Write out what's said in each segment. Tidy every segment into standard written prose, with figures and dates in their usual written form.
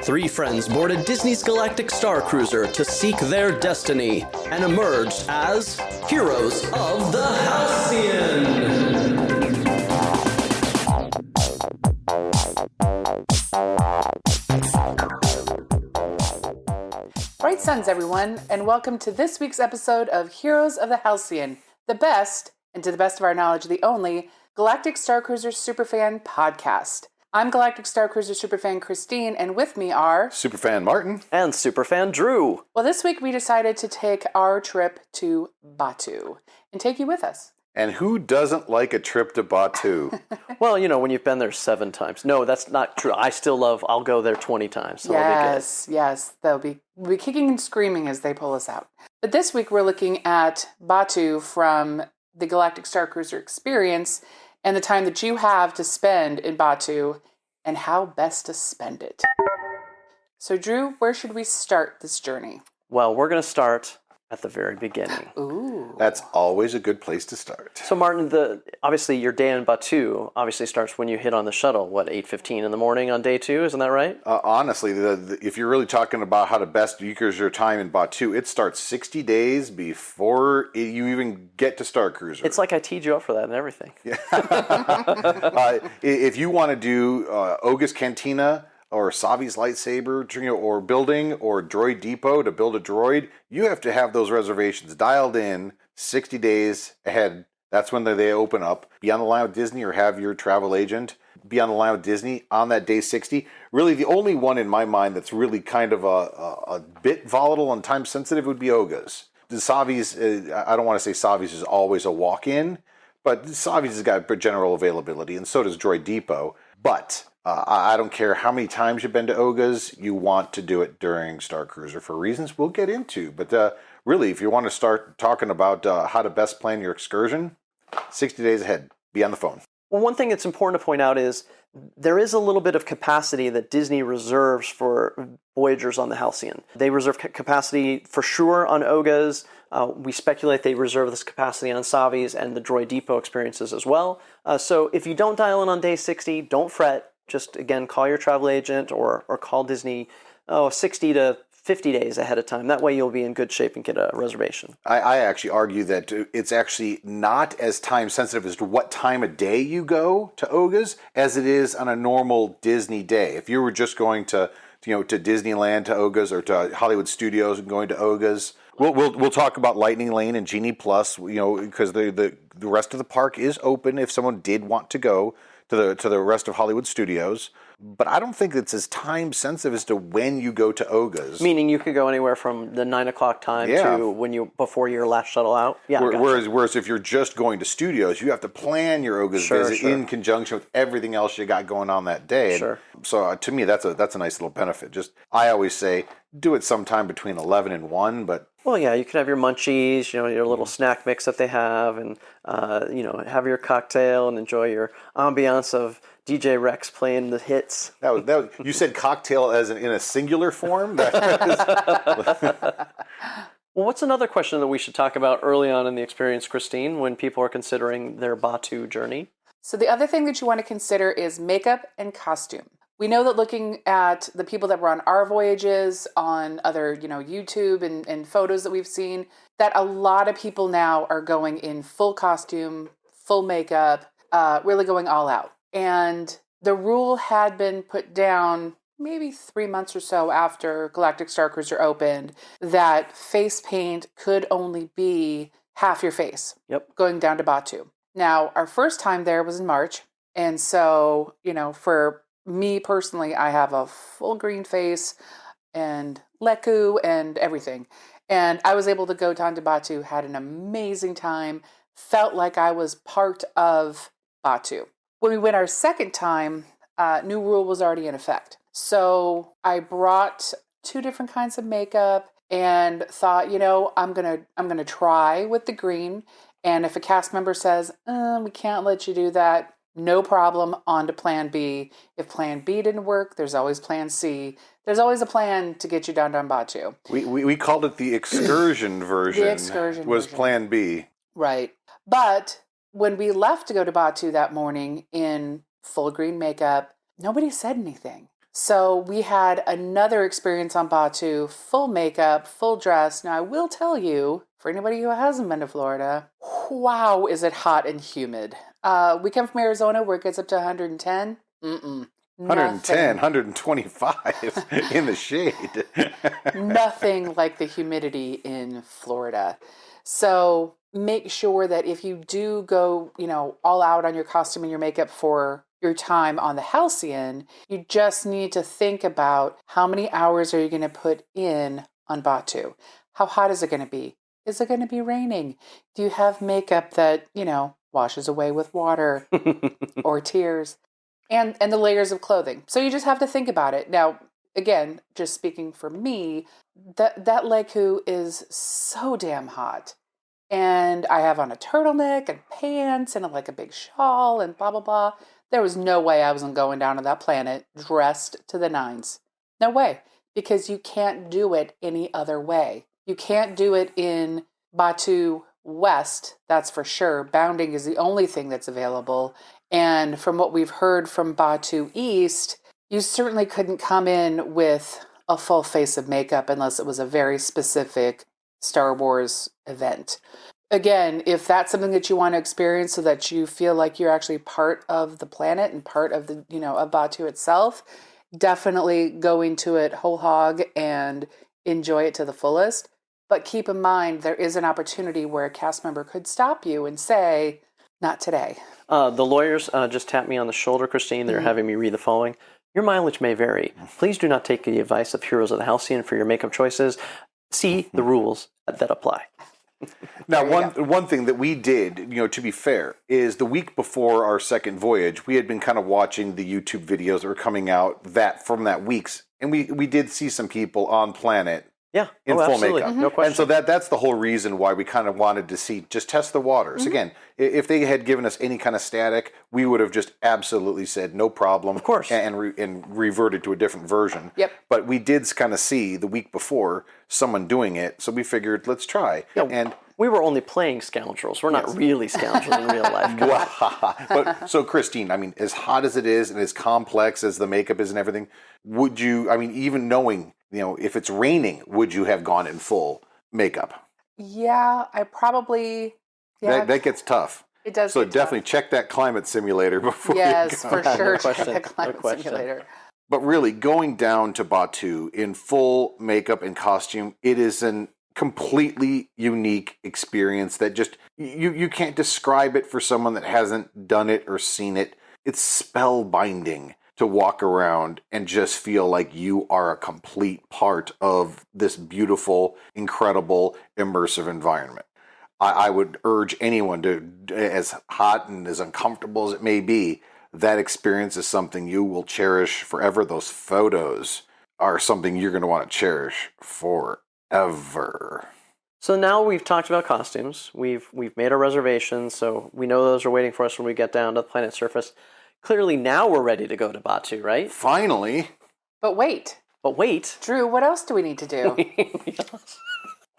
Three friends boarded Disney's Galactic Starcruiser to seek their destiny and emerged as heroes of the Halcyon. Bright suns, everyone, and welcome to this week's episode of Heroes of the Halcyon, the best, and to the best of our knowledge, the only, Galactic Starcruiser Superfan podcast. I'm Galactic Starcruiser Superfan Christine, and with me are... Superfan Martin. And Superfan Drew. Well, this week we decided to take our trip to Batuu and take you with us. And who doesn't like a trip to Batuu? Well, you know, when you've been there 7 times. No, that's not true. I'll go there 20 times. So Yes. They'll be kicking and screaming as they pull us out. But this week we're looking at Batuu from the Galactic Starcruiser experience and the time that you have to spend in Batuu and how best to spend it. So, Drew, where should we start this journey? Well, we're going to start at the very beginning. Ooh. That's always a good place to start. So, Martin, obviously your day in Batuu obviously starts when you hit on the shuttle, 8:15 in the morning on day 2, isn't that right? Honestly, if you're really talking about how to best use your time in Batuu, it starts 60 days before you even get to Starcruiser. It's like I teed you up for that and everything. Yeah. If you want to do Oga's Cantina, or Savi's lightsaber, or building, or Droid Depot to build a droid, you have to have those reservations dialed in 60 days ahead. That's when they open up. Be on the line with Disney or have your travel agent be on the line with Disney on that day 60. Really, the only one in my mind that's really kind of a bit volatile and time sensitive would be Oga's. The Savi's, I don't want to say Savi's is always a walk-in, but Savi's has got general availability, and so does Droid Depot. But I don't care how many times you've been to Oga's, you want to do it during Starcruiser for reasons we'll get into. But really, if you want to start talking about how to best plan your excursion, 60 days ahead, be on the phone. Well, one thing that's important to point out is there is a little bit of capacity that Disney reserves for Voyagers on the Halcyon. They reserve capacity for sure on Oga's. We speculate they reserve this capacity on Savi's and the Droid Depot experiences as well. So if you don't dial in on day 60, don't fret. Just, again, call your travel agent or call Disney 60 to 50 days ahead of time. That way you'll be in good shape and get a reservation. I actually argue that it's actually not as time sensitive as to what time of day you go to Oga's as it is on a normal Disney day. If you were just going to Disneyland, to Oga's, or to Hollywood Studios and going to Oga's, we'll talk about Lightning Lane and Genie Plus, because the rest of the park is open if someone did want to go to the rest of Hollywood Studios. But I don't think it's as time sensitive as to when you go to Oga's. Meaning you could go anywhere from the 9 o'clock time to before your last shuttle out. Yeah. Whereas if you're just going to studios, you have to plan your Oga's visit in conjunction with everything else you got going on that day. Sure. So to me, that's a nice little benefit. I always say do it sometime between 11 and 1, but. Well, yeah, you could have your munchies, your little snack mix that they have, and have your cocktail and enjoy your ambiance of DJ Rex playing the hits. That was, you said cocktail as in a singular form? Well, what's another question that we should talk about early on in the experience, Christine, when people are considering their Batuu journey? So the other thing that you want to consider is makeup and costume. We know that looking at the people that were on our voyages, on other, YouTube and photos that we've seen, that a lot of people now are going in full costume, full makeup, really going all out. And the rule had been put down maybe 3 months or so after Galactic Starcruiser opened that face paint could only be half your face. Yep. Going down to Batuu. Now, our first time there was in March. And so, for me personally, I have a full green face and leku and everything. And I was able to go down to Batuu, had an amazing time, felt like I was part of Batuu. When we went our second time, new rule was already in effect. So I brought 2 different kinds of makeup and thought, I'm gonna try with the green. And if a cast member says, we can't let you do that, no problem, on to plan B. If plan B didn't work, there's always plan C. There's always a plan to get you down to Batuu. We called it the excursion version. The excursion was version. plan B. Right. But when we left to go to Batuu that morning in full green makeup, nobody said anything. So we had another experience on Batuu, full makeup, full dress. Now I will tell you, for anybody who hasn't been to Florida, wow, is it hot and humid. We come from Arizona where it gets up to 110. 110, 125 in the shade. Nothing like the humidity in Florida. So make sure that if you do go, all out on your costume and your makeup for your time on the Halcyon, you just need to think about how many hours are you going to put in on Batuu? How hot is it going to be? Is it going to be raining? Do you have makeup that, washes away with water or tears? And the layers of clothing. So you just have to think about it. Now, again, just speaking for me, that Leku is so damn hot. And I have on a turtleneck and pants and like a big shawl and blah, blah, blah. There was no way I wasn't going down to that planet dressed to the nines. No way. Because you can't do it any other way. You can't do it in Batuu West, that's for sure. Bounding is the only thing that's available. And from what we've heard from Batuu East, you certainly couldn't come in with a full face of makeup unless it was a very specific Star Wars event. Again, if that's something that you want to experience so that you feel like you're actually part of the planet and part of the, of Batuu itself, definitely go into it whole hog and enjoy it to the fullest. But keep in mind, there is an opportunity where a cast member could stop you and say, not today. The lawyers just tapped me on the shoulder, Christine. They're having me read the following. Your mileage may vary. Please do not take the advice of Heroes of the Halcyon for your makeup choices. See the rules that apply. Now, one thing that we did, to be fair, is the week before our second voyage, we had been kind of watching the YouTube videos that were coming out from that week's, and we did see some people on planet in full absolutely. makeup. No question. And so that's the whole reason why we kind of wanted to just test the waters. Again, if they had given us any kind of static, we would have just absolutely said no problem. Of course. And reverted to a different version. Yep. But we did kind of see the week before someone doing it, so we figured, let's try. Yeah, and we were only playing scoundrels. We're not really scoundrels in real life. But so, Christine, as hot as it is and as complex as the makeup is and everything, would you, even knowing, if it's raining, would you have gone in full makeup? Yeah, I probably... Yeah. That gets tough. It does. So get definitely tough. check that climate simulator before Yes, you go. for sure. No question. Check the climate simulator. But really, going down to Batuu in full makeup and costume, it is an completely unique experience that just, you can't describe it for someone that hasn't done it or seen it. It's spellbinding to walk around and just feel like you are a complete part of this beautiful, incredible, immersive environment. I would urge anyone to, as hot and as uncomfortable as it may be, that experience is something you will cherish forever. Those photos are something you're going to want to cherish forever. So now we've talked about costumes. We've made our reservations, so we know those are waiting for us when we get down to the planet's surface. Clearly now we're ready to go to Batuu, right? Finally. But wait. Drew, what else do we need to do?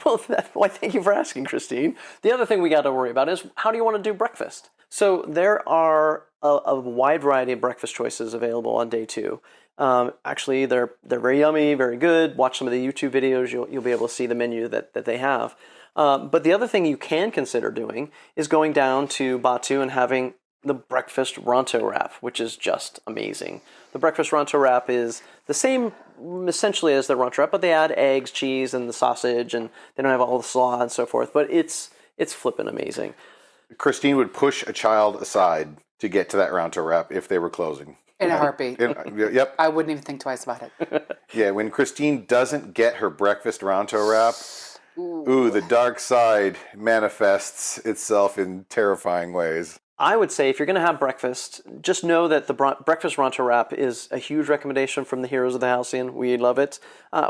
Well, why, thank you for asking, Christine. The other thing we got to worry about is, how do you want to do breakfast? So there are a wide variety of breakfast choices available on day 2. Actually, they're very yummy, very good. Watch some of the YouTube videos. You'll be able to see the menu that they have. But the other thing you can consider doing is going down to Batuu and having the breakfast Ronto wrap, which is just amazing. The breakfast Ronto wrap is the same essentially as the Ronto wrap, but they add eggs, cheese, and the sausage, and they don't have all the slaw and so forth. But it's flippin' amazing. Christine would push a child aside to get to that Ronto wrap if they were closing. In a heartbeat. Yep. I wouldn't even think twice about it. Yeah, when Christine doesn't get her breakfast Ronto wrap, ooh, the dark side manifests itself in terrifying ways. I would say if you're going to have breakfast, just know that the breakfast Ronto wrap is a huge recommendation from the Heroes of the Halcyon. We love it.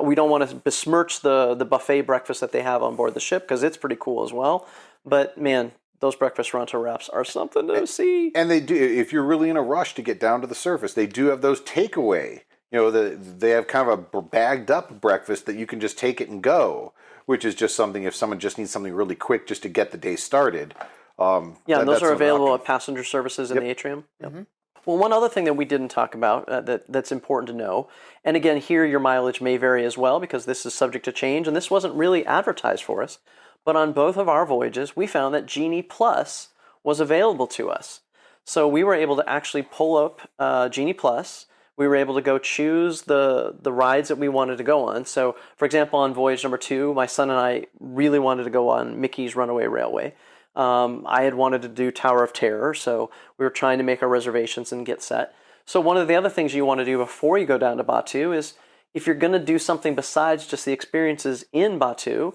We don't want to besmirch the buffet breakfast that they have on board the ship because it's pretty cool as well. But man, those breakfast Ronto wraps are something to see. And they do, if you're really in a rush to get down to the surface, they do have those takeaway. They have kind of a bagged up breakfast that you can just take it and go, which is just something if someone just needs something really quick just to get the day started. And those are available at passenger services in the atrium. Yep. Well, one other thing that we didn't talk about that's important to know, and again, here your mileage may vary as well because this is subject to change, and this wasn't really advertised for us, but on both of our voyages, we found that Genie Plus was available to us. So we were able to actually pull up Genie Plus. We were able to go choose the rides that we wanted to go on. So, for example, on voyage number 2, my son and I really wanted to go on Mickey's Runaway Railway. I had wanted to do Tower of Terror, so we were trying to make our reservations and get set. So one of the other things you want to do before you go down to Batuu is, if you're going to do something besides just the experiences in Batuu,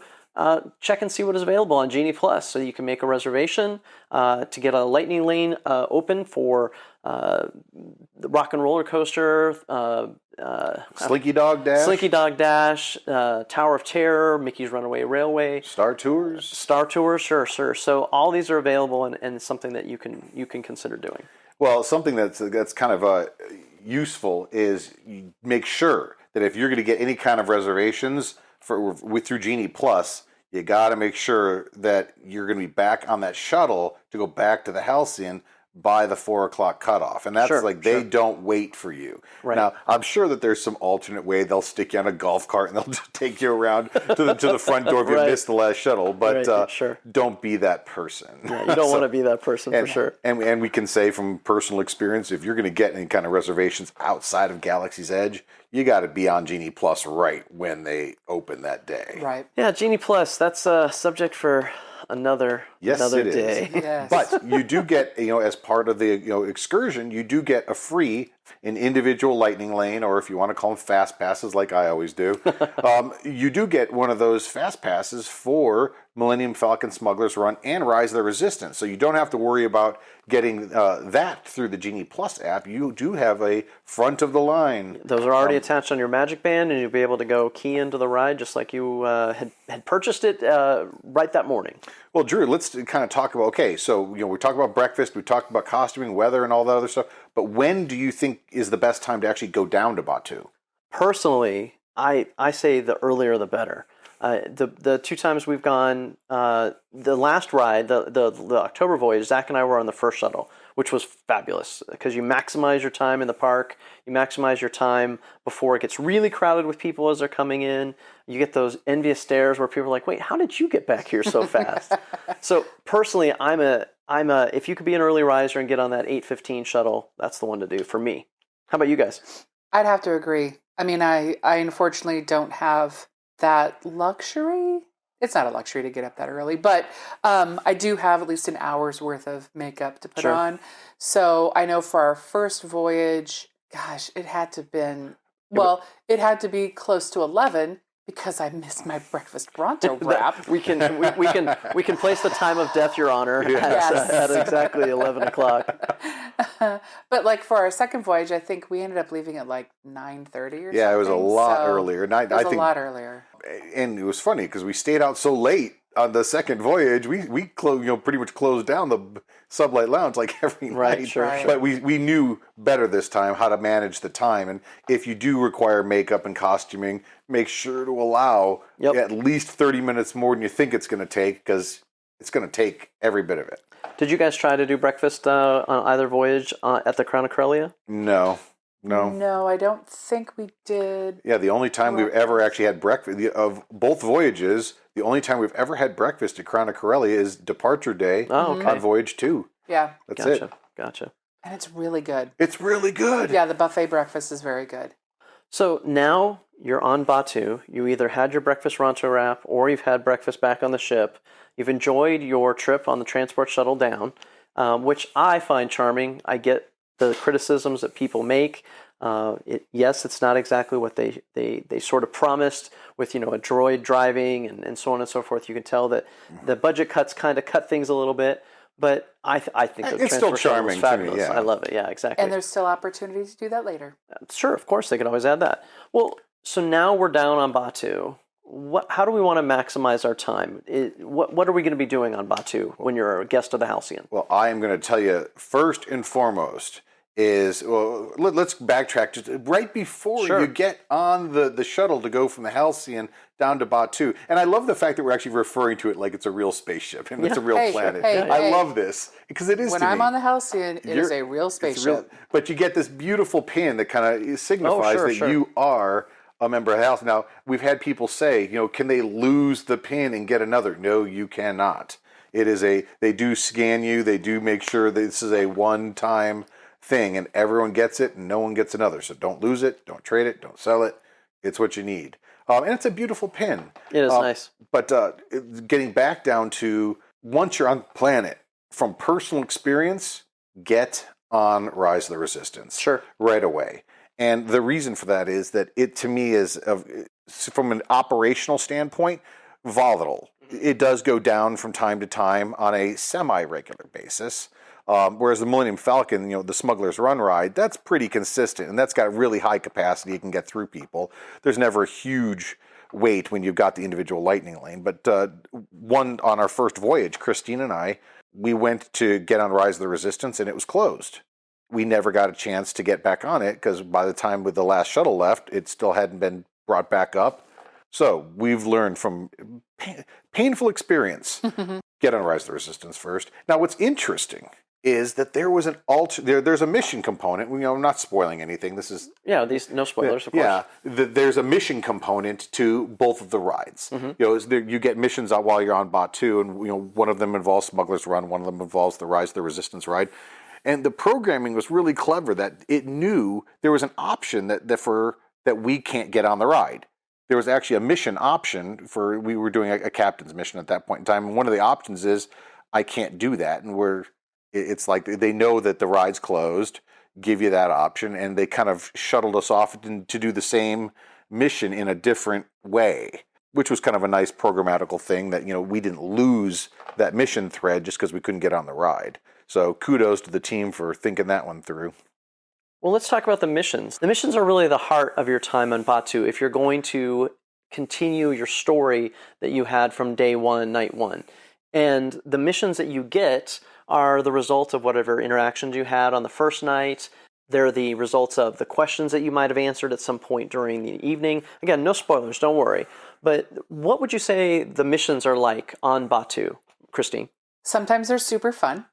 check and see what is available on Genie Plus. So you can make a reservation to get a lightning lane open for the Rock and Roller Coaster, Slinky Dog Dash, Tower of Terror, Mickey's Runaway Railway, Star Tours, sure. So all these are available and something that you can consider doing. Well, something that's kind of useful is you make sure that if you're going to get any kind of reservations through Genie Plus, you got to make sure that you're going to be back on that shuttle to go back to the Halcyon by the 4 o'clock cutoff. And that's they don't wait for you. Right. Now, I'm sure that there's some alternate way. They'll stick you on a golf cart and they'll just take you around to the front door if you missed the last shuttle. But don't be that person. Yeah, you don't want to be that person for sure. And we can say from personal experience, if you're going to get any kind of reservations outside of Galaxy's Edge, you got to be on Genie Plus right when they open that day. Right. Yeah, Genie Plus, that's a subject for another day. Yes. But you do get, as part of the excursion, you do get an individual lightning lane, or if you want to call them fast passes like I always do, you do get one of those fast passes for Millennium Falcon Smuggler's Run and Rise of the Resistance. So you don't have to worry about getting that through the Genie Plus app. You do have a front of the line. Those are already attached on your Magic Band, and you'll be able to go key into the ride just like you had purchased it right that morning. Well, Drew, let's kind of talk about, so we talked about breakfast, we talked about costuming, weather, and all that other stuff, but when do you think is the best time to actually go down to Batuu? Personally, I say the earlier the better. The 2 times we've gone, the last ride, the October voyage, Zach and I were on the first shuttle, which was fabulous because you maximize your time in the park, you maximize your time before it gets really crowded with people as they're coming in. You get those envious stares where people are like, "Wait, how did you get back here so fast?" So personally, I'm a if you could be an early riser and get on that 8:15 shuttle, that's the one to do for me. How about you guys? I'd have to agree. I mean, I unfortunately don't have that luxury. It's not a luxury to get up that early, but I do have at least an hour's worth of makeup to put on. So I know for our first voyage, gosh, it had to be close to 11 because I missed my breakfast Bronto wrap. we can place the time of death, Your Honor, at exactly 11 o'clock. But like for our second voyage, I think we ended up leaving at like 9:30 or something. Yeah, it was a lot earlier. It was a lot earlier. And it was funny because we stayed out so late on the second voyage. We pretty much closed down the Sublight Lounge like every night. Sure. But we knew better this time how to manage the time. And if you do require makeup and costuming, make sure to allow at least 30 minutes more than you think it's going to take, because it's going to take every bit of it. Did you guys try to do breakfast on either voyage at the Crown of Corellia? No. No, I don't think we did. Yeah, the only time we've ever actually had breakfast of both voyages, the only time we've ever had breakfast at Crown of Corellia is departure day on voyage 2. Yeah. That's it. Gotcha. And it's really good. It's really good. Yeah, the buffet breakfast is very good. So now you're on Batuu. You either had your breakfast Ronto wrap or you've had breakfast back on the ship. You've enjoyed your trip on the transport shuttle down, which I find charming. I get the criticisms that people make. Yes, it's not exactly what they sort of promised with a droid driving and so on and so forth. You can tell that the budget cuts kind of cut things a little bit, but I think the it's still charming is fabulous. to me, yeah. I love it. Yeah, exactly. And there's still opportunity to do that later. Sure, of course they can always add that. Well, so now we're down on Batuu. How do we want to maximize our time? What are we going to be doing on Batuu when you're a guest of the Halcyon? Well, I am going to tell you first and foremost, is, well, let's backtrack just right before Sure. you get on the shuttle to go from the Halcyon down to Batuu. And I love the fact that we're actually referring to it like it's a real spaceship and it's a real planet. I love this because it is. When to I'm me. on the Halcyon, it is a real spaceship. But you get this beautiful pin that kind of signifies that you are a member of the House. Now, we've had people say, can they lose the pin and get another? No, you cannot. It is they do scan you. They do make sure that this is a one-time thing and everyone gets it and no one gets another. So don't lose it. Don't trade it. Don't sell it. It's what you need. And it's a beautiful pin. It is nice. But getting back down to once you're on the planet, from personal experience, get on Rise of the Resistance right away. And the reason for that is that it, to me, is, from an operational standpoint, volatile. It does go down from time to time on a semi-regular basis. Whereas the Millennium Falcon, the Smuggler's Run ride, that's pretty consistent. And that's got really high capacity. It can get through people. There's never a huge wait when you've got the individual lightning lane. But on our first voyage, Christine and I, we went to get on Rise of the Resistance and it was closed. We never got a chance to get back on it because by the time with the last shuttle left, it still hadn't been brought back up. So we've learned from painful experience, get on Rise of the Resistance first. Now, what's interesting is that there was there's a mission component. I'm not spoiling anything. This is no spoilers, of course. Yeah, there's a mission component to both of the rides. You get missions out while you're on Batuu, and one of them involves Smuggler's Run, one of them involves the Rise of the Resistance ride. And the programming was really clever that it knew there was an option that we can't get on the ride. There was actually a mission option we were doing a captain's mission at that point in time. And one of the options is, I can't do that. And it's like they know that the ride's closed, give you that option. And they kind of shuttled us off to do the same mission in a different way, which was kind of a nice programmatical thing that, we didn't lose that mission thread just because we couldn't get on the ride. So kudos to the team for thinking that one through. Well, let's talk about the missions. The missions are really the heart of your time on Batuu if you're going to continue your story that you had from day one, night one. And the missions that you get are the result of whatever interactions you had on the first night. They're the results of the questions that you might have answered at some point during the evening. Again, no spoilers, don't worry. But what would you say the missions are like on Batuu, Christine? Sometimes they're super fun,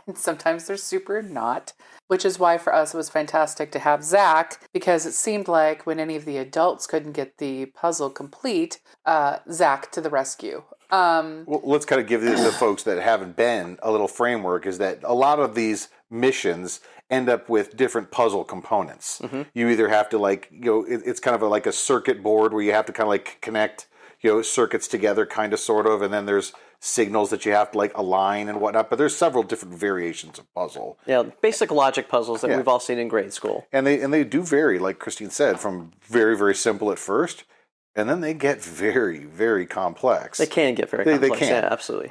and sometimes they're super not, which is why for us it was fantastic to have Zach, because it seemed like when any of the adults couldn't get the puzzle complete, Zach to the rescue. Well, let's kind of give the folks that haven't been a little framework, is that a lot of these missions end up with different puzzle components. You either have to it's kind of like a circuit board where you have to kind of connect circuits together, kind of, sort of, and then there's signals that you have to align and whatnot, but there's several different variations of puzzle. Yeah, basic logic puzzles that we've all seen in grade school. And they do vary, like Christine said, from very, very simple at first, and then they get very, very complex. They can get very complex. They can. Yeah, absolutely.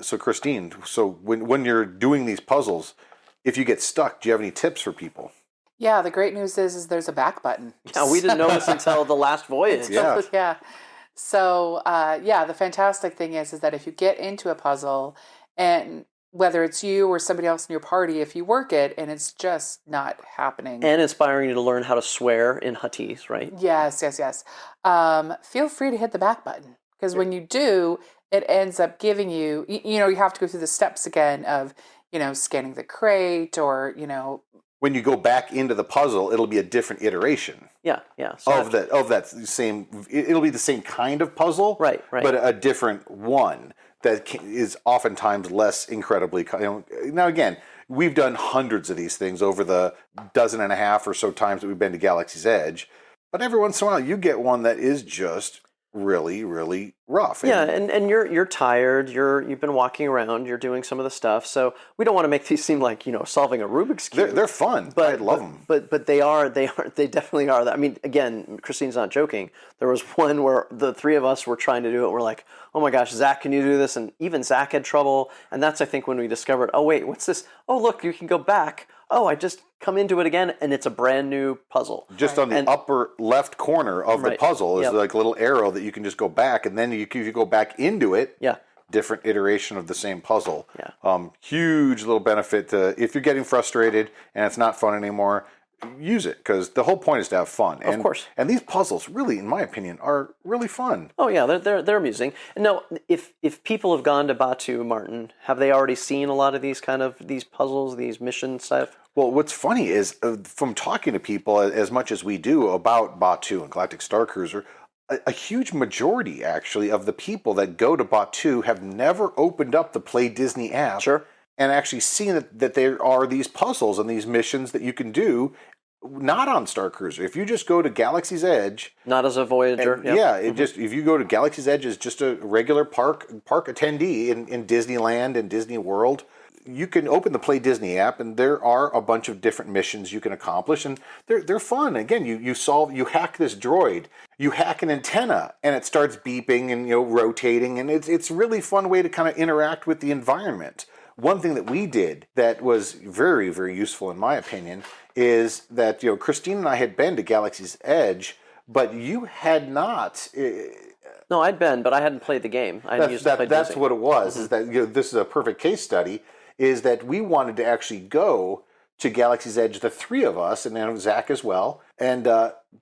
So Christine, when you're doing these puzzles, if you get stuck, do you have any tips for people? Yeah, the great news is there's a back button. Yeah, we didn't know this until the last voyage. Yeah. So, the fantastic thing is that if you get into a puzzle, and whether it's you or somebody else in your party, if you work it and it's just not happening. And inspiring you to learn how to swear in Huttese, right? Yes. Feel free to hit the back button, because when you do, it ends up giving you, you have to go through the steps again of, scanning the crate or, When you go back into the puzzle, it'll be a different iteration. Yeah. Of that same, it'll be the same kind of puzzle, right. But a different one that is oftentimes less incredibly. Now again, we've done hundreds of these things over the dozen and a half or so times that we've been to Galaxy's Edge, but every once in a while you get one that is just really, really rough. And you're tired. You've been walking around. You're doing some of the stuff. So we don't want to make these seem like solving a Rubik's cube. They're fun. I love them. But they definitely are. I mean, again, Christine's not joking. There was one where the three of us were trying to do it. We're like, oh my gosh, Zach, can you do this? And even Zach had trouble. And that's, I think, when we discovered, oh wait, what's this? Oh look, you can go back. Oh, I just come into it again, and it's a brand new puzzle. Just on the upper left corner of the puzzle is like a little arrow that you can just go back, and then if you go back into it, different iteration of the same puzzle. Yeah. Huge little benefit to, if you're getting frustrated and it's not fun anymore, use it, because the whole point is to have fun. Of course. And these puzzles, really, in my opinion, are really fun. Oh yeah, they're amusing. And now, if people have gone to Batuu, Martin, have they already seen a lot of these puzzles, these mission stuff? Well, what's funny is, from talking to people as much as we do about Batuu and Galactic Starcruiser, a huge majority, actually, of the people that go to Batuu have never opened up the Play Disney app. Sure. And actually seen that there are these puzzles and these missions that you can do, not on Starcruiser. If you just go to Galaxy's Edge, not as a Voyager, just if you go to Galaxy's Edge as just a regular park attendee in Disneyland and Disney World, you can open the Play Disney app, and there are a bunch of different missions you can accomplish, and they're fun. Again, you hack this droid, you hack an antenna, and it starts beeping and rotating, and it's a really fun way to kind of interact with the environment. One thing that we did that was very, very useful in my opinion is that Christine and I had been to Galaxy's Edge, but you had not. No, I'd been, but I hadn't played the game. That's what it was. Is that this is a perfect case study. Is that we wanted to actually go to Galaxy's Edge, the three of us, and then Zach as well, and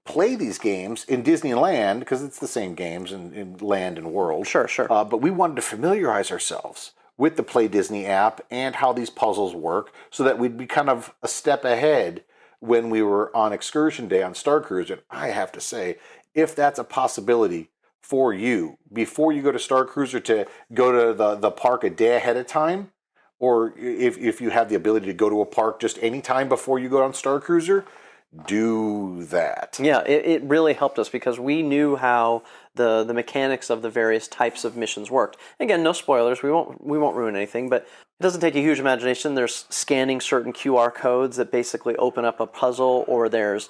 play these games in Disneyland, because it's the same games in land and world. Sure. But we wanted to familiarize ourselves with the Play Disney app and how these puzzles work, so that we'd be kind of a step ahead when we were on Excursion Day on Starcruiser. And I have to say, if that's a possibility for you, before you go to Starcruiser, to go to the park a day ahead of time, or if you have the ability to go to a park just any time before you go on Starcruiser, do that. Yeah, it really helped us, because we knew how the mechanics of the various types of missions worked. Again, no spoilers. We won't ruin anything, but it doesn't take a huge imagination. There's scanning certain QR codes that basically open up a puzzle, or there's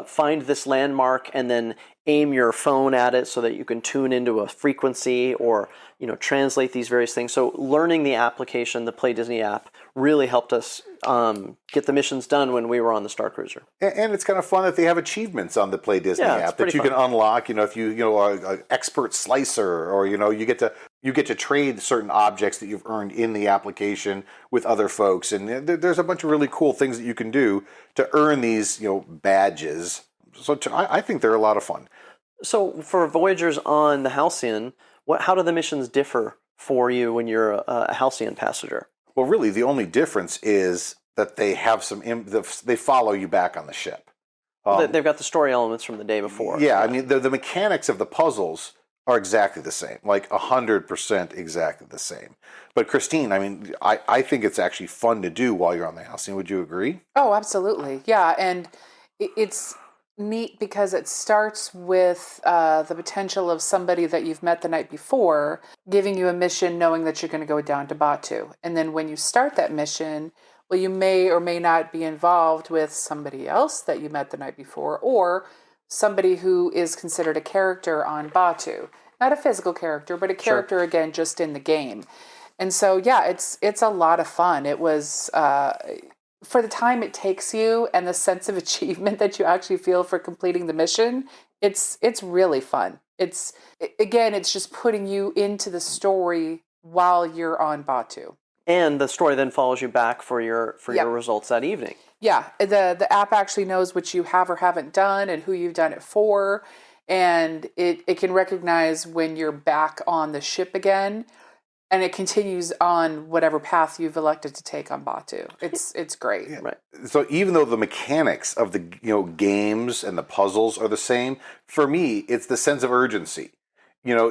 find this landmark and then aim your phone at it so that you can tune into a frequency, or translate these various things. So learning the application, the Play Disney app, really helped us get the missions done when we were on the Starcruiser. And it's kind of fun that they have achievements on the Play Disney app that you can unlock. If you are an expert slicer, or you get to trade certain objects that you've earned in the application with other folks, and there's a bunch of really cool things that you can do to earn these badges. So I think they're a lot of fun. So for Voyagers on the Halcyon, how do the missions differ for you when you're a Halcyon passenger? Well, really, the only difference is that they have they follow you back on the ship. They've got the story elements from the day before. Yeah, I mean, the mechanics of the puzzles are exactly the same, like 100% exactly the same. But Christine, I mean, I think it's actually fun to do while you're on the Halcyon. Would you agree? Oh, absolutely. Yeah, and it's neat because it starts with the potential of somebody that you've met the night before giving you a mission, knowing that you're going to go down to Batuu. And then when you start that mission, well, you may or may not be involved with somebody else that you met the night before, or somebody who is considered a character on Batuu. Not a physical character, but a character, again, just in the game. And so, yeah, it's a lot of fun. It was... for the time it takes you and the sense of achievement that you actually feel for completing the mission, it's really fun. It's just putting you into the story while you're on Batuu. And the story then follows you back for your results that evening. Yeah, the app actually knows what you have or haven't done and who you've done it for, and it can recognize when you're back on the ship again. And it continues on whatever path you've elected to take on Batuu. It's great. Yeah. Right. So even though the mechanics of the games and the puzzles are the same, for me it's the sense of urgency.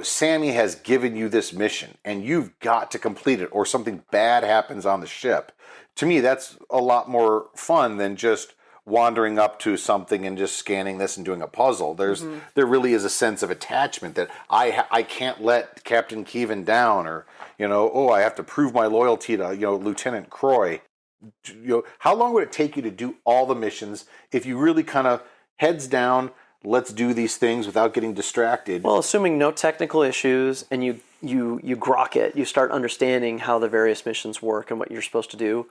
Sammy has given you this mission and you've got to complete it, or something bad happens on the ship. To me, that's a lot more fun than just wandering up to something and just scanning this and doing a puzzle. There really is a sense of attachment that I can't let Captain Keevan down, or I have to prove my loyalty to Lieutenant Croy. How long would it take you to do all the missions if you really kind of heads down, let's do these things without getting distracted? Well, assuming no technical issues and you grok it, you start understanding how the various missions work and what you're supposed to do.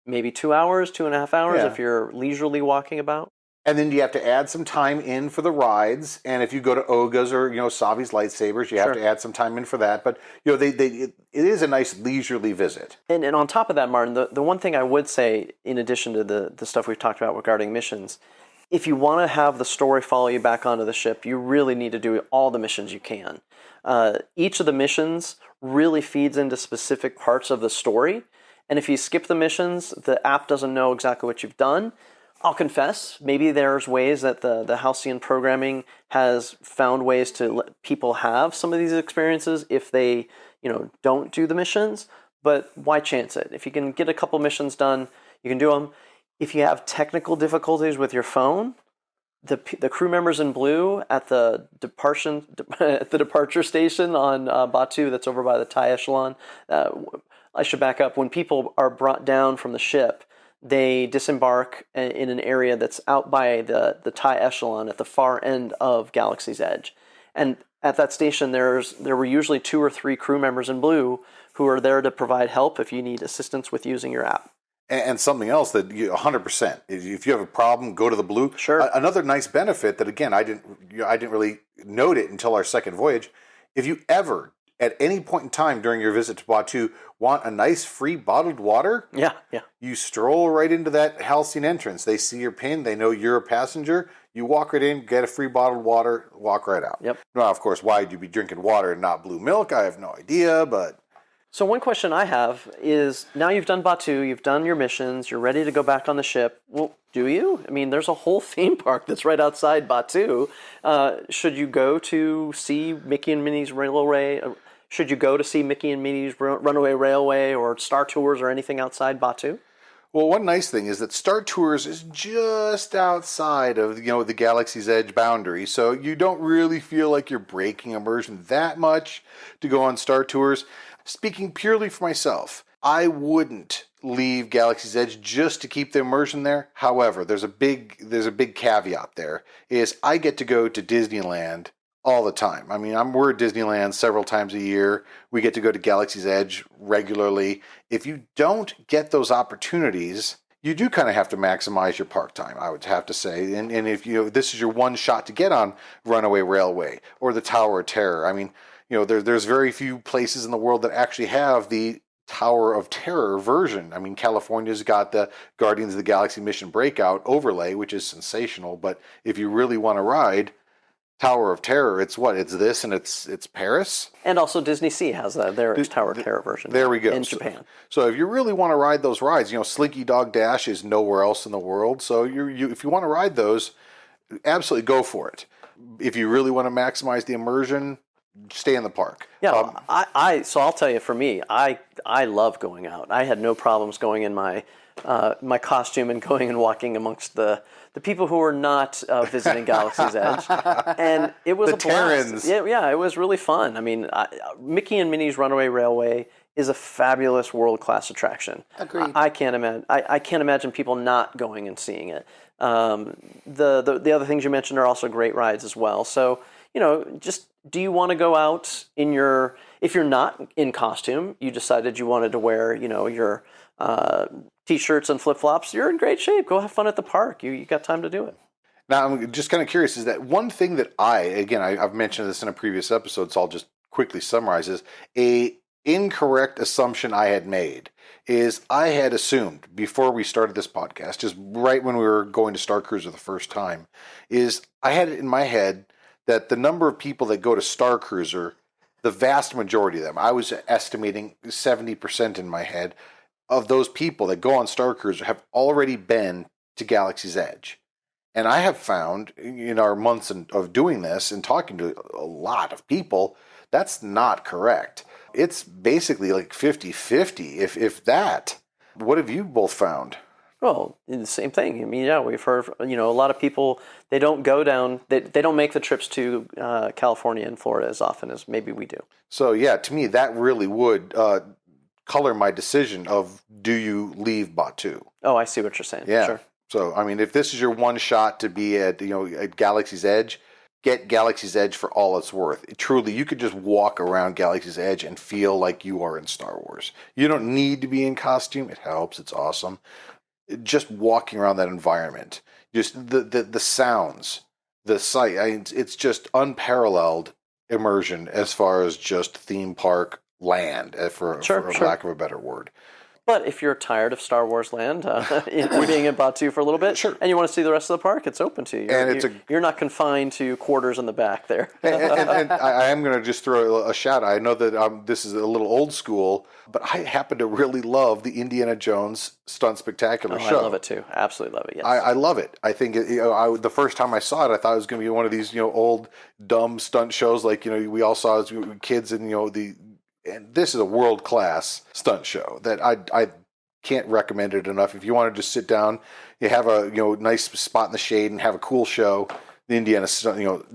Maybe 2 hours, 2.5 hours if you're leisurely walking about. And then you have to add some time in for the rides. And if you go to Oga's or, Savi's lightsabers, you have to add some time in for that. But, it is a nice leisurely visit. And on top of that, Martin, the one thing I would say, in addition to the stuff we've talked about regarding missions, if you want to have the story follow you back onto the ship, you really need to do all the missions you can. Each of the missions really feeds into specific parts of the story. And if you skip the missions, the app doesn't know exactly what you've done. I'll confess, maybe there's ways that the Halcyon programming has found ways to let people have some of these experiences if they, don't do the missions. But why chance it? If you can get a couple missions done, you can do them. If you have technical difficulties with your phone, the crew members in blue at the departure station on Batuu, that's over by the Thai echelon. I should back up. When people are brought down from the ship, they disembark in an area that's out by the Thai echelon at the far end of Galaxy's Edge. And at that station, there were usually 2 or 3 crew members in blue who are there to provide help if you need assistance with using your app. And something else that 100%, if you have a problem, go to the blue. Sure. Another nice benefit that, again, I didn't really note it until our second voyage. If you ever, at any point in time during your visit to Batuu, want a nice free bottled water, you stroll right into that Halcyon entrance. They see your pin. They know you're a passenger. You walk right in, get a free bottled water, walk right out. Yep. Now, of course, why would you be drinking water and not blue milk? I have no idea, but... So one question I have is, now you've done Batuu, you've done your missions, you're ready to go back on the ship. Well, do you? I mean, there's a whole theme park that's right outside Batuu. Should you go to see Mickey and Minnie's Railway? Should you go to see Mickey and Minnie's Runaway Railway or Star Tours or anything outside Batuu? Well, one nice thing is that Star Tours is just outside of the Galaxy's Edge boundary, so you don't really feel like you're breaking immersion that much to go on Star Tours. Speaking purely for myself, I wouldn't leave Galaxy's Edge just to keep the immersion there. However, there's a big caveat there, is I get to go to Disneyland all the time. I mean, we're at Disneyland several times a year. We get to go to Galaxy's Edge regularly. If you don't get those opportunities, you do kind of have to maximize your park time, I would have to say. And if this is your one shot to get on Runaway Railway or the Tower of Terror, I mean, there's very few places in the world that actually have the Tower of Terror version. I mean, California's got the Guardians of the Galaxy Mission Breakout overlay, which is sensational. But if you really want to ride Tower of Terror, it's this, and it's Paris. And also Disney Sea has their Tower of Terror version. There we go. In Japan. So if you really want to ride those rides, Slinky Dog Dash is nowhere else in the world. So if you want to ride those, absolutely go for it. If you really want to maximize the immersion, stay in the park. Yeah, so I'll tell you, for me, I love going out. I had no problems going in my costume and going and walking amongst the people who were not visiting Galaxy's Edge, and it was a blast. Yeah, it was really fun. I mean, Mickey and Minnie's Runaway Railway is a fabulous world-class attraction. Agreed. I can't imagine people not going and seeing it. The other things you mentioned are also great rides as well. So, just, do you want to go out if you're not in costume, you decided you wanted to wear, your T-shirts and flip-flops, you're in great shape. Go have fun at the park. You got time to do it. Now, I'm just kind of curious, is that one thing that I've mentioned this in a previous episode, so I'll just quickly summarize, is a incorrect assumption I had made is I had assumed before we started this podcast, just right when we were going to Starcruiser the first time, is I had it in my head that the number of people that go to Starcruiser, the vast majority of them, I was estimating 70% in my head, of those people that go on Starcruiser have already been to Galaxy's Edge. And I have found in our months of doing this and talking to a lot of people, that's not correct. It's basically like 50-50, if that. What have you both found? Well, the same thing. I mean, yeah, we've heard, a lot of people, they don't go down, they don't make the trips to California and Florida as often as maybe we do. So, yeah, to me, that really would color my decision of, do you leave Batuu? Oh, I see what you're saying. Yeah. Sure. So, I mean, if this is your one shot to be at Galaxy's Edge, get Galaxy's Edge for all it's worth. Truly, you could just walk around Galaxy's Edge and feel like you are in Star Wars. You don't need to be in costume. It helps. It's awesome. Just walking around that environment, just the sounds, the sight. It's just unparalleled immersion as far as just theme park land, for lack of a better word. But if you're tired of Star Wars Land, being in Batuu for a little bit, and you want to see the rest of the park, it's open to you. You're not confined to quarters in the back there. and I am going to just throw a shout out. I know that this is a little old school, but I happen to really love the Indiana Jones Stunt Spectacular show. I love it too. Absolutely love it, yes. I love it. I think the first time I saw it, I thought it was going to be one of these old, dumb stunt shows like we all saw as kids, and and this is a world-class stunt show that I can't recommend it enough. If you want to just sit down, you have a nice spot in the shade and have a cool show, the Indiana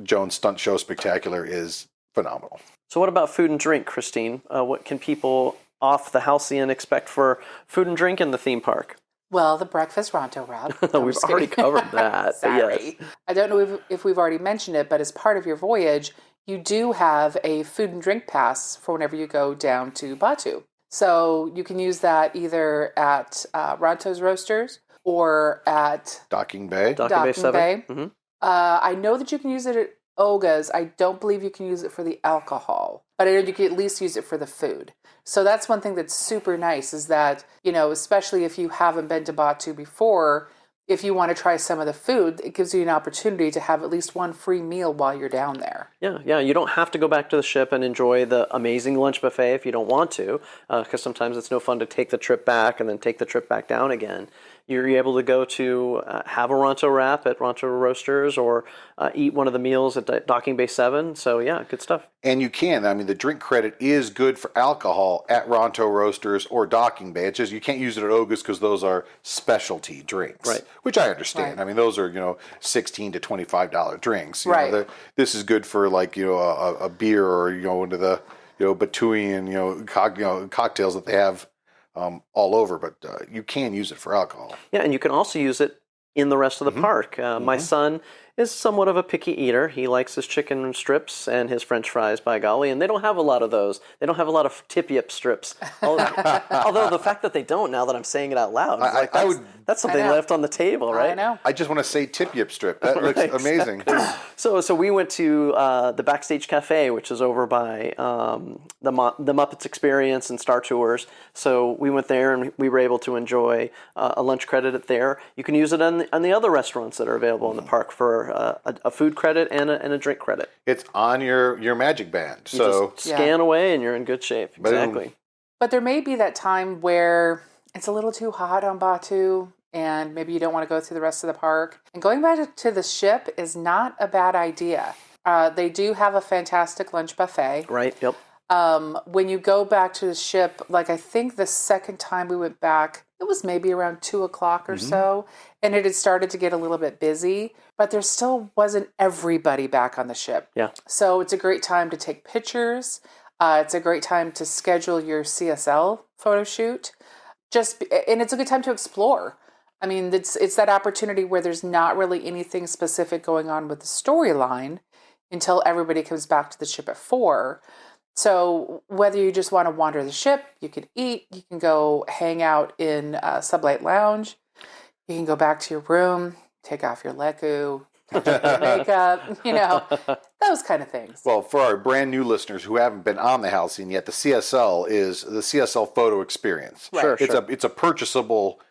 Jones Stunt Show Spectacular is phenomenal. So what about food and drink, Christine? What can people off the Halcyon expect for food and drink in the theme park? Well, the breakfast Ronto wrap. We've already covered that. Sorry. Yes. I don't know if we've already mentioned it, but as part of your voyage, you do have a food and drink pass for whenever you go down to Batuu. So you can use that either at Ronto's Roasters or at Docking Bay. Docking Bay 7. Mm-hmm. I know that you can use it at Oga's. I don't believe you can use it for the alcohol, but I know you can at least use it for the food. So that's one thing that's super nice is that, especially if you haven't been to Batuu before, if you want to try some of the food, it gives you an opportunity to have at least one free meal while you're down there. Yeah. You don't have to go back to the ship and enjoy the amazing lunch buffet if you don't want to, because sometimes it's no fun to take the trip back and then take the trip back down again. You're able to go to have a Ronto wrap at Ronto Roasters or eat one of the meals at Docking Bay 7. So, yeah, good stuff. And you can. The drink credit is good for alcohol at Ronto Roasters or Docking Bay. It's just you can't use it at Oga's because those are specialty drinks. Right. Which I understand. Right. Those are, $16 to $25 drinks. Right. This is good for, a beer or, one of the, Batuuian, cocktails that they have all over, but you can use it for alcohol. Yeah, and you can also use it in the rest of the park. My son is somewhat of a picky eater. He likes his chicken strips and his French fries, by golly, and they don't have a lot of those. They don't have a lot of tip-yip strips. Although the fact that they don't, now that I'm saying it out loud, that's something left on the table, right? I know. I just want to say tip-yip strip. That looks amazing. So we went to the Backstage Cafe, which is over by the Muppets Experience and Star Tours. So we went there and we were able to enjoy a lunch credit there. You can use it on the other restaurants that are available in the park for a food credit and a drink credit. It's on your Magic Band. You just scan away and you're in good shape. Exactly. But there may be that time where it's a little too hot on Batuu and maybe you don't want to go through the rest of the park. And going back to the ship is not a bad idea. They do have a fantastic lunch buffet. Right, yep. When you go back to the ship, I think the second time we went back, it was maybe around 2 o'clock or so, and it had started to get a little bit busy, but there still wasn't everybody back on the ship. Yeah. So it's a great time to take pictures. It's a great time to schedule your CSL photo shoot. And it's a good time to explore. It's that opportunity where there's not really anything specific going on with the storyline until everybody comes back to the ship at 4. So whether you just want to wander the ship, you can eat, you can go hang out in Sublight Lounge, you can go back to your room, take off your leku, touch up your makeup, those kind of things. Well, for our brand new listeners who haven't been on the Halcyon yet, the CSL is the CSL photo experience. Right. Sure. It's a purchasable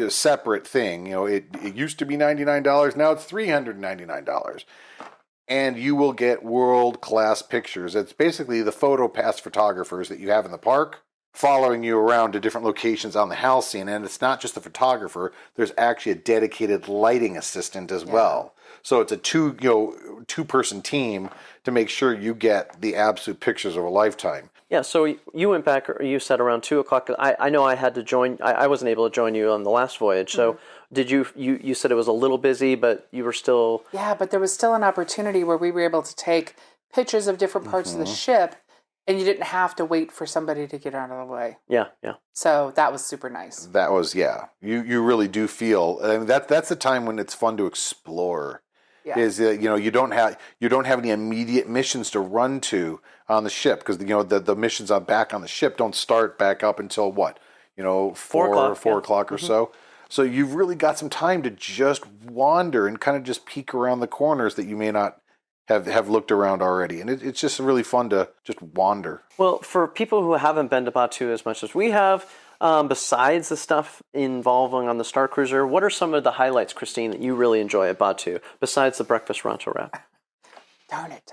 separate thing. It used to be $99, now it's $399. And you will get world-class pictures. It's basically the photo pass photographers that you have in the park following you around to different locations on the Halcyon. And it's not just the photographer. There's actually a dedicated lighting assistant as well. So it's a two-person team to make sure you get the absolute pictures of a lifetime. Yeah, so you went back, you said around 2 o'clock. I know I had to join, I wasn't able to join you on the last voyage. So did you said it was a little busy, but you were still... Yeah, but there was still an opportunity where we were able to take pictures of different parts of the ship, and you didn't have to wait for somebody to get out of the way. Yeah. So that was super nice. That was, you really do feel, that's the time when it's fun to explore. Yeah. Is you don't have any immediate missions to run to on the ship because the missions back on the ship don't start back up until what 4 o'clock or so. So you've really got some time to just wander and kind of just peek around the corners that you may not have looked around already. And it's just really fun to just wander. Well, for people who haven't been to Batuu as much as we have, besides the stuff involving on the Starcruiser, what are some of the highlights, Christine, that you really enjoy at Batuu, besides the breakfast Rancho wrap? Darn it.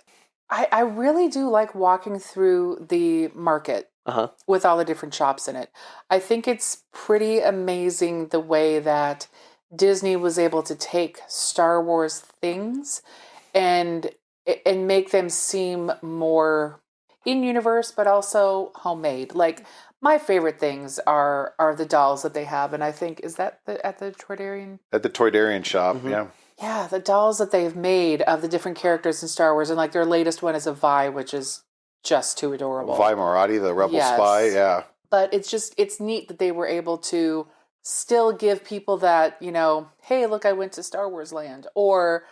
I really do like walking through the market with all the different shops in it. I think it's pretty amazing the way that Disney was able to take Star Wars things and make them seem more in-universe, but also homemade. Like, my favorite things are the dolls that they have, and I think, is that at the Toydarian? At the Toydarian shop, yeah. Yeah, the dolls that they've made of the different characters in Star Wars, and like their latest one is a Vi, which is just too adorable. Vi Morati, the Rebel spy, yeah. But it's neat that they were able to still give people that, hey, look, I went to Star Wars Land, or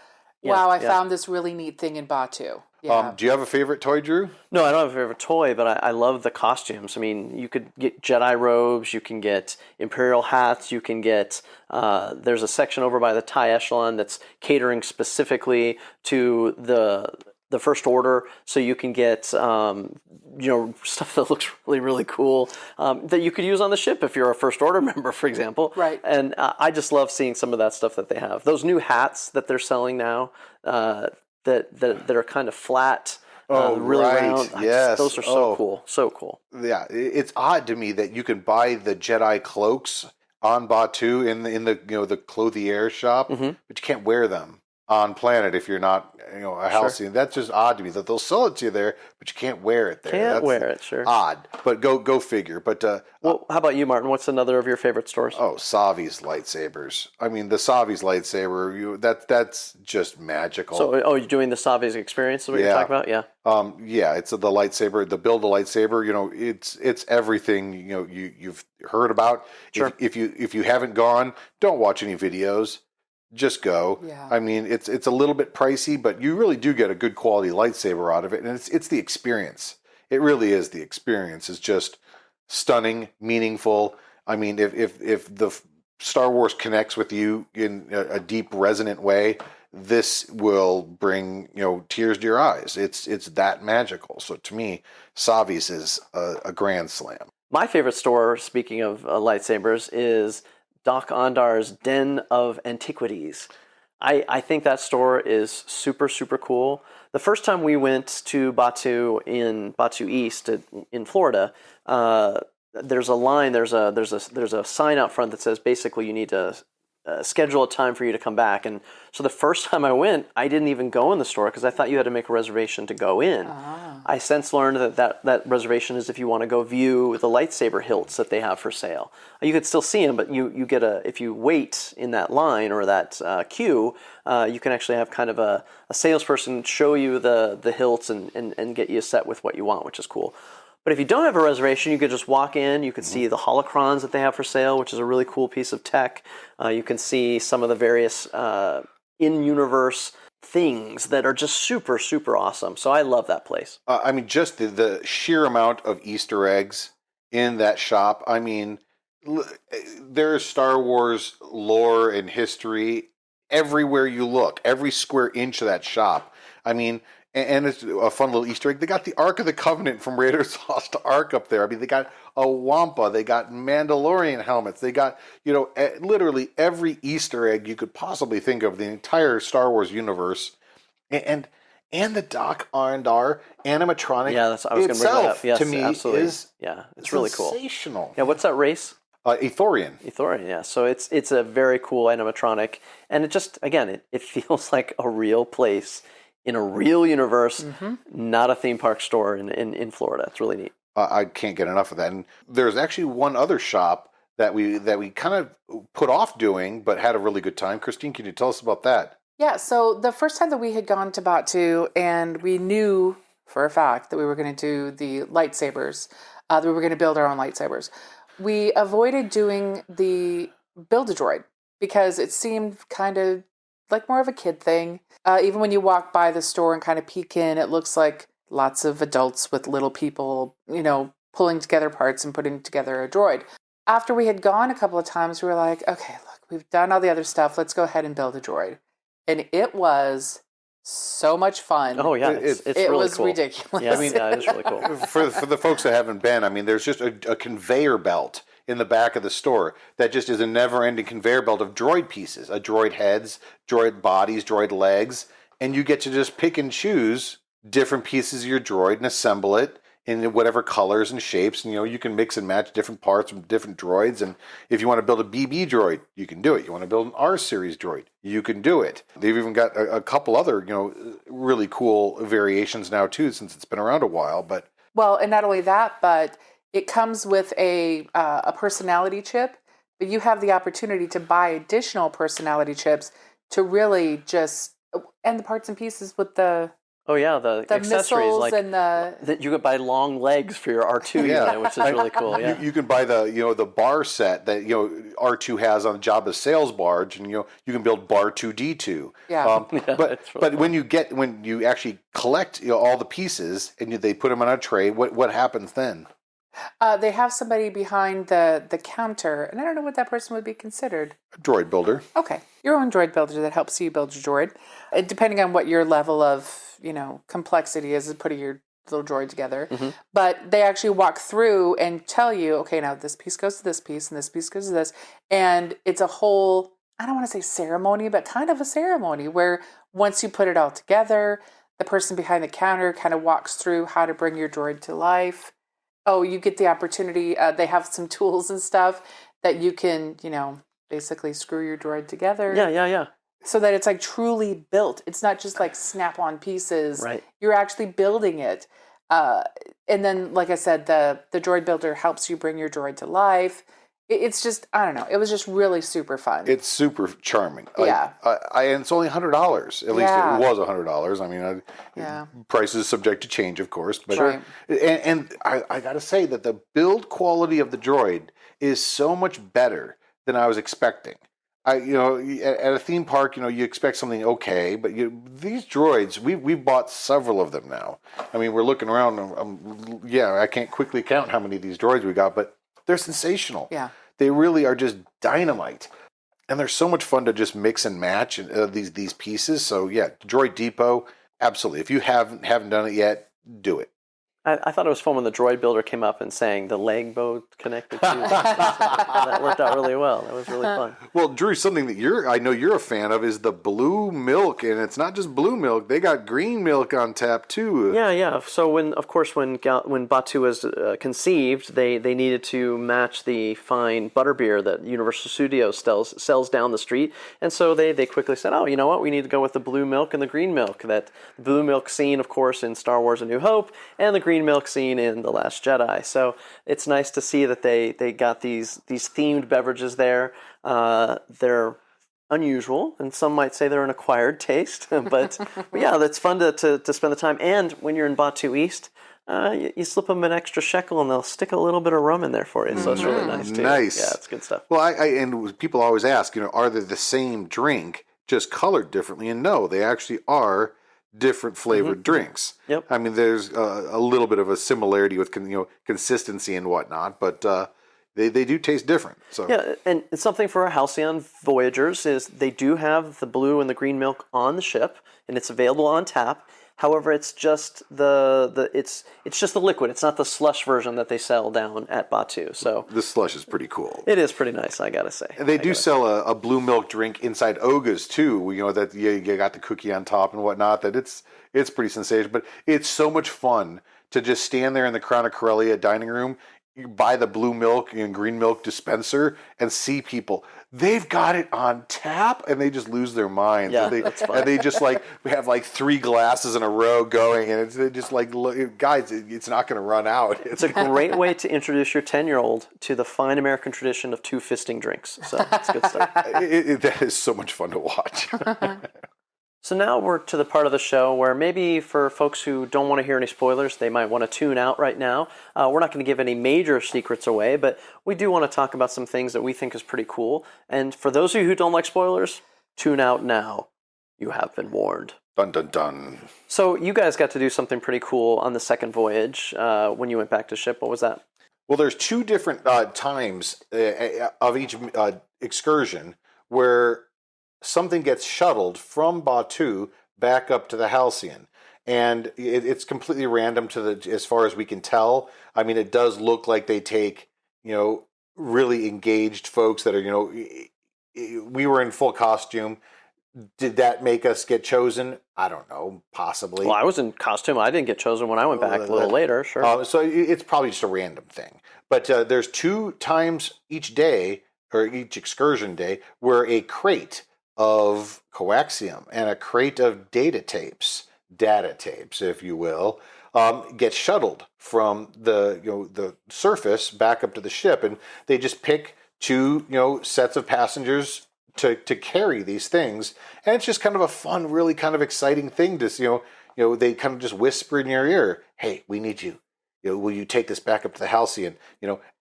wow, I found this really neat thing in Batuu. Yeah. Do you have a favorite toy, Drew? No, I don't have a favorite toy, but I love the costumes. I mean, you could get Jedi robes, you can get Imperial hats, you can get, there's a section over by the TIE Echelon that's catering specifically to the First Order, so you can get, stuff that looks really, really cool that you could use on the ship if you're a First Order member, for example. Right. And I just love seeing some of that stuff that they have. Those new hats that they're selling now, that are kind of flat, really round. Yes. Those are so cool. So cool. Yeah, it's odd to me that you can buy the Jedi cloaks on Batuu in the clothier shop, but you can't wear them on planet if you're not a Halcyon. That's just odd to me that they'll sell it to you there, but you can't wear it there. That's wear it, sure. Odd, but go figure. But well, how about you, Martin? What's another of your favorite stores? Oh, Savi's lightsabers. I mean, the Savi's lightsaber. That's just magical. So, you're doing the Savi's experience? Is what you're talking about? Yeah. It's the lightsaber. The build a lightsaber. It's everything. You've heard about. Sure. If you haven't gone, don't watch any videos. Just go. Yeah. I mean, it's a little bit pricey, but you really do get a good quality lightsaber out of it, and it's the experience. It really is the experience. It's just stunning, meaningful. I mean, if the Star Wars connects with you in a deep, resonant way, this will bring tears to your eyes. It's that magical. So to me, Savi's is a grand slam. My favorite store, speaking of lightsabers, is Doc Ondar's Den of Antiquities. I think that store is super, super cool. The first time we went to Batuu in Batuu East in Florida, there's a line, there's a sign out front that says basically you need to schedule a time for you to come back. And so the first time I went, I didn't even go in the store because I thought you had to make a reservation to go in. I since learned that reservation is if you want to go view the lightsaber hilts that they have for sale. You could still see them, but you get if you wait in that line or that queue, you can actually have kind of a salesperson show you the hilts and get you set with what you want, which is cool. But if you don't have a reservation, you could just walk in. You can see the holocrons that they have for sale, which is a really cool piece of tech. You can see some of the various in-universe things that are just super, super awesome. So I love that place. I mean, just the sheer amount of Easter eggs in that shop. I mean, there's Star Wars lore and history everywhere you look, every square inch of that shop. I mean, and it's a fun little Easter egg. They got the Ark of the Covenant from Raiders of the Lost Ark up there. I mean, they got a Wampa. They got Mandalorian helmets. They got, literally every Easter egg you could possibly think of, the entire Star Wars universe. And the Doc Ondar animatronic I was going to bring that up. Yes, to me, absolutely. It's really cool. Sensational. Yeah, what's that race? Ithorian. Ithorian, yeah. So it's a very cool animatronic. And it just, again, it feels like a real place in a real universe, not a theme park store in Florida. It's really neat. I can't get enough of that. And there's actually one other shop that we kind of put off doing, but had a really good time. Christine, can you tell us about that? Yeah, so the first time that we had gone to Batuu, and we knew for a fact that we were going to do the lightsabers, that we were going to build our own lightsabers, we avoided doing the Build-A-Droid because it seemed kind of like more of a kid thing. Even when you walk by the store and kind of peek in, it looks like lots of adults with little people, pulling together parts and putting together a droid. After we had gone a couple of times, we were like, okay, look, we've done all the other stuff. Let's go ahead and build a droid. And it was so much fun. Oh yeah, it's it really was cool. ridiculous. Yeah, it was really cool. For the folks that haven't been, I mean, there's just a conveyor belt in the back of the store that just is a never-ending conveyor belt of droid pieces, droid heads, droid bodies, droid legs, and you get to just pick and choose different pieces of your droid and assemble it in whatever colors and shapes. And, you can mix and match different parts from different droids. And if you want to build a BB droid, you can do it. You want to build an R-series droid, you can do it. They've even got a couple other, really cool variations now too, since it's been around a while. But well, and not only that, but it comes with a personality chip. But you have the opportunity to buy additional personality chips to really and the parts and pieces with the the accessories missiles and that you could buy long legs for your R2 unit, which is really cool. Yeah, you can buy the bar set that R2 has on Jabba's sales barge, and you can build Bar 2D2. Yeah. But when you actually collect all the pieces and they put them on a tray, what happens then? They have somebody behind the counter, and I don't know what that person would be considered. A droid builder. Okay. Your own droid builder that helps you build your droid. And depending on what your level of, complexity is putting your little droid together. Mm-hmm. But they actually walk through and tell you, okay, now this piece goes to this piece, and this piece goes to this. And it's a whole, I don't want to say ceremony, but kind of a ceremony where once you put it all together, the person behind the counter kind of walks through how to bring your droid to life. Oh, you get the opportunity. They have some tools and stuff that you can, basically screw your droid together. Yeah. So that it's like truly built. It's not just like snap-on pieces. Right. You're actually building it. And then, like I said, the droid builder helps you bring your droid to life. It's just, I don't know. It was just really super fun. It's super charming. Yeah. And it's only $100. At least it was $100. I mean, price is subject to change, of course. But Right. And I got to say that the build quality of the droid is so much better than I was expecting. At a theme park, you expect something okay, but these droids, we've bought several of them now. I mean, we're looking around. I can't quickly count how many of these droids we got, but they're sensational. Yeah. They really are just dynamite. And they're so much fun to just mix and match these pieces. So, yeah, Droid Depot, absolutely. If you haven't done it yet, do it. I thought it was fun when the droid builder came up and sang the leg boat connected to that worked out really well. That was really fun. Well, Drew, something that I know you're a fan of is the blue milk, and it's not just blue milk; they got green milk on tap too. Yeah. So when Batuu was conceived, they needed to match the fine butterbeer that Universal Studios sells down the street, and so they quickly said, "Oh, you know what? We need to go with the blue milk and the green milk." That blue milk scene, of course, in Star Wars: A New Hope, and the green milk scene in The Last Jedi. So it's nice to see that they got these themed beverages there. They're unusual, and some might say they're an acquired taste, but yeah, that's fun to spend the time. And when you're in Batuu East, you slip them an extra shekel and they'll stick a little bit of rum in there for you. So it's really nice too. Nice. Yeah, it's good stuff. Well, and people always ask, are they the same drink, just colored differently? And no, they actually are different flavored drinks. Yep. I mean, there's a little bit of a similarity with consistency and whatnot, but they do taste different. So yeah, and something for our Halcyon Voyagers is they do have the blue and the green milk on the ship, and it's available on tap. However, it's just it's just the liquid. It's not the slush version that they sell down at Batuu. So the slush is pretty cool. It is pretty nice, I gotta say. And they do sell a blue milk drink inside Oga's too. That you got the cookie on top and whatnot. That it's pretty sensational. But it's so much fun to just stand there in the Crown of Corellia dining room, you buy the blue milk and green milk dispenser, and see people. They've got it on tap, and they just lose their minds. Yeah, that's fun. And they just we have 3 glasses in a row going, and it's just guys, it's not going to run out. It's a great way to introduce your 10-year-old to the fine American tradition of 2 fisting drinks. So it's a good start. That is so much fun to watch. So now we're to the part of the show where maybe for folks who don't want to hear any spoilers, they might want to tune out right now. We're not going to give any major secrets away, but we do want to talk about some things that we think is pretty cool. And for those of you who don't like spoilers, tune out now. You have been warned. Dun, dun, dun. So you guys got to do something pretty cool on the second voyage when you went back to ship. What was that? Well, there's 2 different times of each excursion where something gets shuttled from Batuu back up to the Halcyon. And it's completely random as far as we can tell. I mean, it does look like they take, really engaged folks that are, we were in full costume. Did that make us get chosen? I don't know, possibly. Well, I was in costume. I didn't get chosen when I went back a little later, sure. So it's probably just a random thing. But there's 2 times each day, or each excursion day, where a crate of coaxium and a crate of data tapes, if you will, gets shuttled from the surface back up to the ship. And they just pick 2 sets of passengers to carry these things, and it's just kind of a fun, really kind of exciting thing to they kind of just whisper in your ear, "Hey, we need you. Will you take this back up to the Halcyon?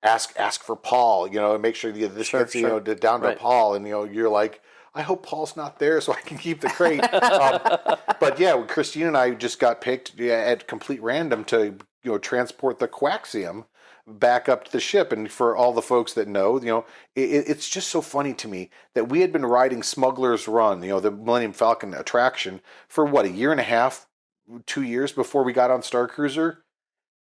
Ask for Paul. And make sure this gets down to Paul." And you're like, "I hope Paul's not there so I can keep the crate." But yeah, Christine and I just got picked at complete random to transport the coaxium back up to the ship. And for all the folks that know, it's just so funny to me that we had been riding Smuggler's Run, the Millennium Falcon attraction, for what, a year and a half, 2 years before we got on Starcruiser,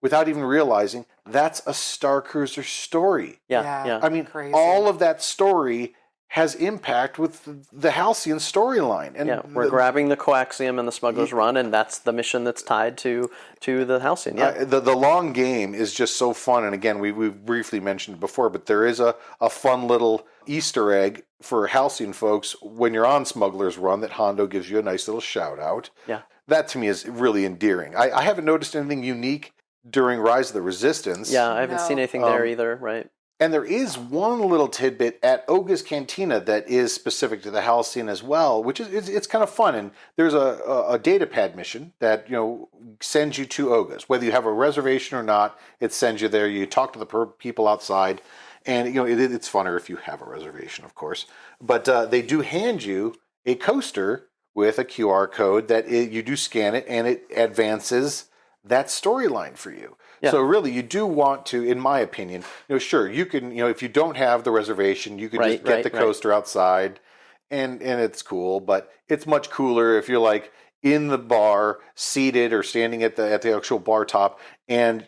without even realizing that's a Starcruiser story. Yeah. I mean, crazy. all of that story has impact with the Halcyon storyline. And we're grabbing the coaxium and the Smuggler's Run, and that's the mission that's tied to the Halcyon. Yeah, the long game is just so fun. And again, we briefly mentioned it before, but there is a fun little Easter egg for Halcyon folks when you're on Smuggler's Run that Hondo gives you a nice little shout out. Yeah, that to me is really endearing. I haven't noticed anything unique during Rise of the Resistance. Yeah, I haven't seen anything there either. Right. And there is one little tidbit at Oga's Cantina that is specific to the Halcyon as well, which is it's kind of fun. And there's a data pad mission that sends you to Oga's, whether you have a reservation or not. It sends you there. You talk to the people outside, and it's funner if you have a reservation, of course. But they do hand you a coaster with a QR code that you do scan it, and it advances that storyline for you. Yeah. So really, you do want to, in my opinion, sure, you can, if you don't have the reservation, you can just get the coaster outside, and it's cool. But it's much cooler if you're like in the bar, seated or standing at the actual bar top, and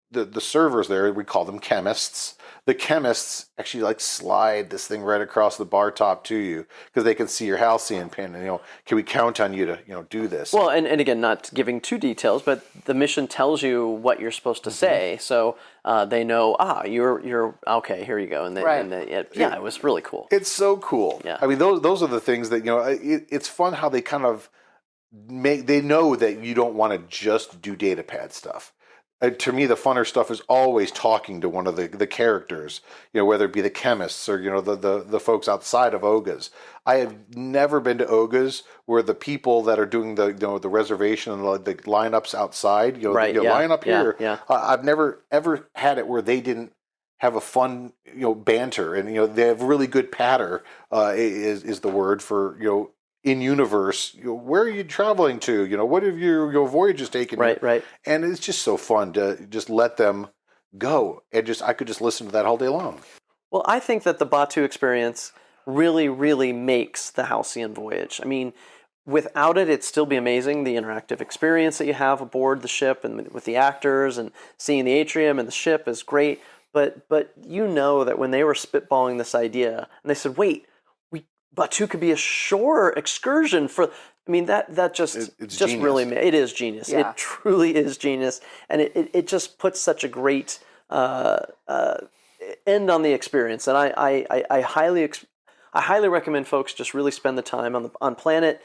the servers there, we call them chemists. The chemists actually slide this thing right across the bar top to you because they can see your Halcyon pin, and can we count on you to do this? Well, and again, not giving too details, but the mission tells you what you're supposed to say, so they know you're okay. Here you go, and it was really cool. It's so cool. Yeah, I mean those are the things that it's fun how they kind of they know that you don't want to just do data pad stuff. To me, the funner stuff is always talking to one of the characters, whether it be the chemists or, the folks outside of Oga's. I have never been to Oga's where the people that are doing the reservation and the lineups outside, line up here. Yeah. I've never ever had it where they didn't have a fun, banter, and they have really good patter. Is the word for in universe, where are you traveling to? What have your voyages taken? Right. And it's just so fun to just let them go, and I could just listen to that all day long. Well, I think that the Batuu experience really, really makes the Halcyon voyage. I mean, without it, it'd still be amazing. The interactive experience that you have aboard the ship and with the actors and seeing the atrium and the ship is great. But that when they were spitballing this idea, and they said, "Wait, Batuu could be a shore excursion for." I mean, that just genius. Really, it is genius. Yeah. It truly is genius, and it just puts such a great end on the experience. And I highly recommend folks just really spend the time on Planet,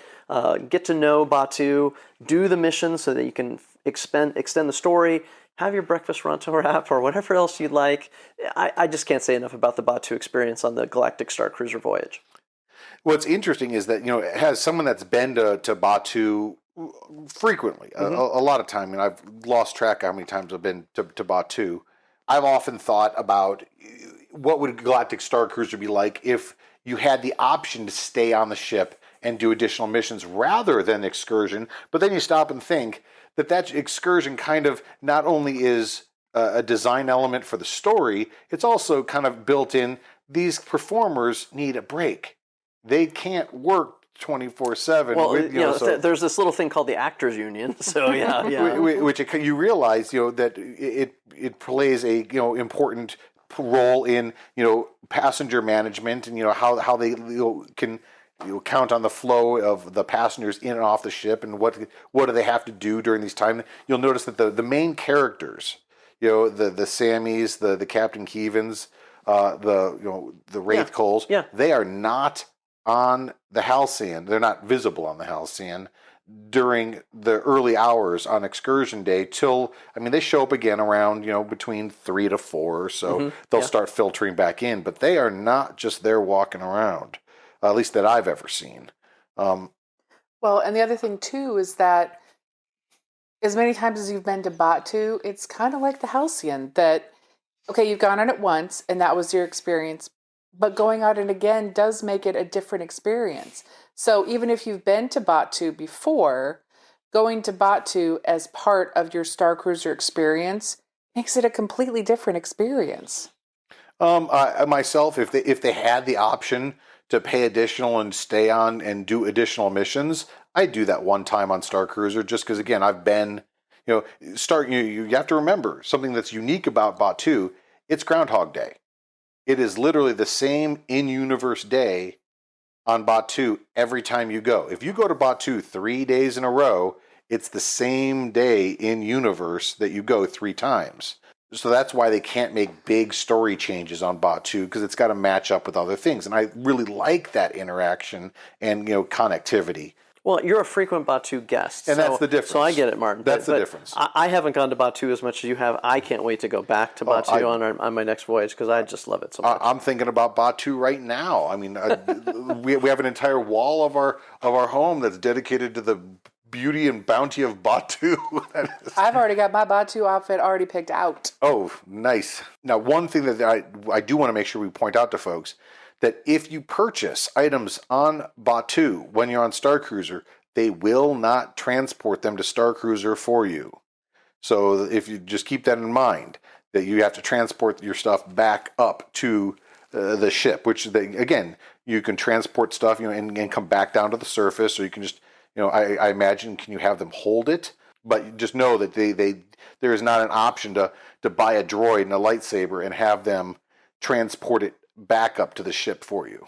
get to know Batuu, do the mission so that you can extend the story. Have your breakfast Ronto wrap or whatever else you'd like. I just can't say enough about the Batuu experience on the Galactic Starcruiser voyage. What's interesting is that, as someone that's been to Batuu frequently, a lot of time, and I've lost track of how many times I've been to Batuu, I've often thought about what would Galactic Starcruiser be like if you had the option to stay on the ship and do additional missions rather than excursion. But then you stop and think that excursion kind of not only is a design element for the story, it's also kind of built in. These performers need a break. they can't work 24/7. Well, there's this little thing called the Actors Union. So yeah. Which you realize, that it plays a important role in passenger management, and how they can count on the flow of the passengers in and off the ship, and what do they have to do during these times. You'll notice that the main characters, the Sammys, the Captain Kevans, the Wraith Coles, they are not on the Halcyon. They're not visible on the Halcyon during the early hours on excursion day till, they show up again around, between 3 to 4 or so. They'll start filtering back in, but they are not just there walking around, at least that I've ever seen. Well, and the other thing too is that as many times as you've been to Batuu, it's kind of like the Halcyon that, okay, you've gone on it once and that was your experience, but going on it again does make it a different experience. So even if you've been to Batuu before, going to Batuu as part of your Starcruiser experience makes it a completely different experience. Myself, if they had the option to pay additional and stay on and do additional missions, I'd do that one time on Starcruiser, just because, again, I've been, you have to remember something that's unique about Batuu. It's Groundhog Day. It is literally the same in-universe day on Batuu every time you go. If you go to Batuu 3 days in a row, it's the same day in-universe that you go 3 times. So that's why they can't make big story changes on Batuu, because it's got to match up with other things. And I really like that interaction and connectivity. Well, you're a frequent Batuu guest. And that's the difference. So I get it, Martin. That's the difference. I haven't gone to Batuu as much as you have. I can't wait to go back to Batuu on my next voyage, because I just love it so much. I'm thinking about Batuu right now. We have an entire wall of our home that's dedicated to the beauty and bounty of Batuu. I've already got my Batuu outfit already picked out. Oh, nice. Now, one thing that I do want to make sure we point out to folks, that if you purchase items on Batuu when you're on Starcruiser, they will not transport them to Starcruiser for you. So if you just keep that in mind, that you have to transport your stuff back up to the ship, which again, you can transport stuff, and come back down to the surface, or you can just, I imagine, can you have them hold it? But just know that there is not an option to buy a droid and a lightsaber and have them transport it back up to the ship for you.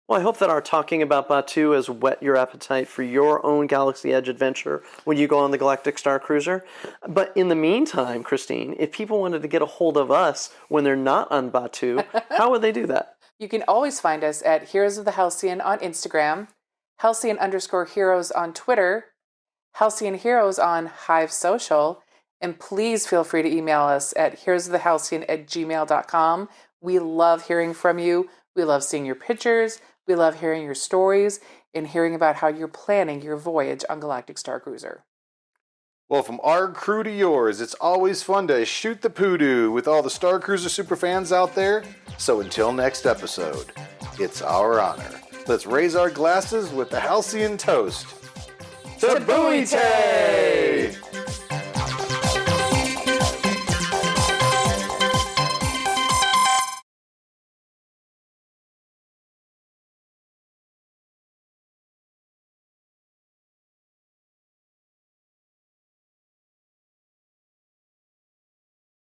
Well, I hope that our talking about Batuu has whet your appetite for your own Galaxy Edge adventure when you go on the Galactic Starcruiser. But in the meantime, Christine, if people wanted to get a hold of us when they're not on Batuu, how would they do that? You can always find us at Heroes of the Halcyon on Instagram, Halcyon_Heroes on Twitter, Halcyon Heroes on Hive Social, and please feel free to email us at heroesofthehalcyon@gmail.com. We love hearing from you. We love seeing your pictures. We love hearing your stories and hearing about how you're planning your voyage on Galactic Starcruiser. Well, from our crew to yours, it's always fun to shoot the poodoo with all the Starcruiser superfans out there. So until next episode, it's our honor. Let's raise our glasses with the Halcyon toast. Tabuite!